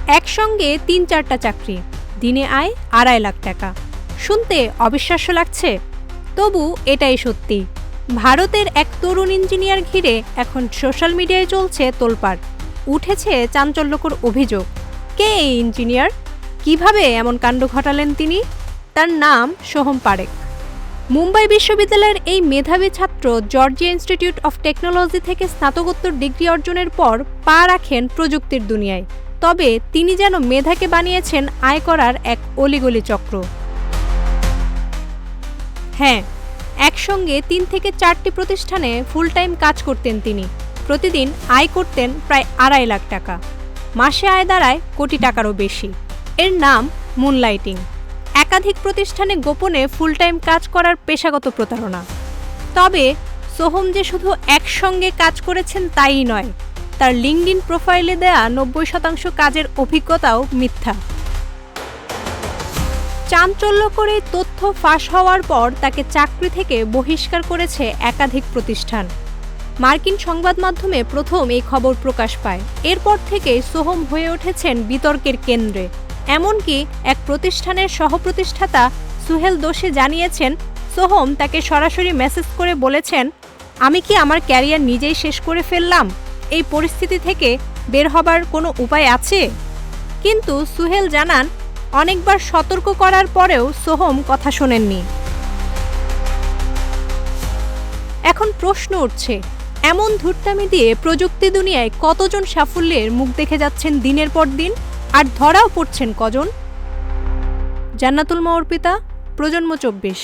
একসঙ্গে ৩-৪টা চাকরি, দিনে আয় ২.৫ লাখ টাকা। শুনতে অবিশ্বাস্য লাগছে, তবু এটাই সত্যি। ভারতের এক তরুণ ইঞ্জিনিয়ার ঘিরে এখন সোশ্যাল মিডিয়ায় চলছে তোলপাড়। উঠেছে চাঞ্চল্যকর অভিযোগ। কে এই ইঞ্জিনিয়ার? কিভাবে এমন কাণ্ড ঘটালেন তিনি? তার নাম সোহম পারেখ। মুম্বাই বিশ্ববিদ্যালয়ের এই মেধাবী ছাত্র জর্জিয়া ইনস্টিটিউট অফ টেকনোলজি থেকে স্নাতকোত্তর ডিগ্রি অর্জনের পর পা রাখেন প্রযুক্তির দুনিয়ায়। তবে তিনি যেন মেধাকে বানিয়েছেন আয় করার এক অলিগলি চক্র। হ্যাঁ, একসঙ্গে ৩ থেকে ৪টি প্রতিষ্ঠানে ফুল টাইম কাজ করতেন তিনি। প্রতিদিন আয় করতেন প্রায় ২.৫ লাখ টাকা। মাসে আয় দাঁড়ায় কোটি টাকারও বেশি। এর নাম মুনলাইটিং। একাধিক প্রতিষ্ঠানে গোপনে ফুল টাইম কাজ করার পেশাগত প্রতারণা। তবে সোহম যে শুধু একসঙ্গে কাজ করেছেন তাই নয়, তার লিঙ্কডইন প্রোফাইলে দেয়া ৯০% কাজের অভিজ্ঞতাও মিথ্যা। চাঞ্চল্যকর এই তথ্য ফাঁস হওয়ার পর তাকে চাকরি থেকে বহিষ্কার করেছে একাধিক প্রতিষ্ঠান। মার্কিন সংবাদ মাধ্যমে প্রথম এই খবর প্রকাশ পায়। এরপর থেকে সোহম হয়ে উঠেছেন বিতর্কের কেন্দ্রে। এমনকি এক প্রতিষ্ঠানের সহপ্রতিষ্ঠাতা সুহেল দোষী জানিয়েছেন, সোহম তাকে সরাসরি মেসেজ করে বলেছেন, আমি কি আমার ক্যারিয়ার নিজেই শেষ করে ফেললাম? এই পরিস্থিতি থেকে বের হবার কোনো উপায় আছে? কিন্তু সুহেল জানান, অনেকবার সতর্ক করার পরেও সোহম কথা শোনেননি। এখন প্রশ্ন উঠছে, এমন ধূর্তামি দিয়ে প্রযুক্তি দুনিয়ায় কতজন সাফল্যের মুখ দেখে যাচ্ছেন দিনের পর দিন, আর ধরাও পড়ছেন কজন? জান্নাতুল মা অর্পিতা, প্রজন্ম ২৪।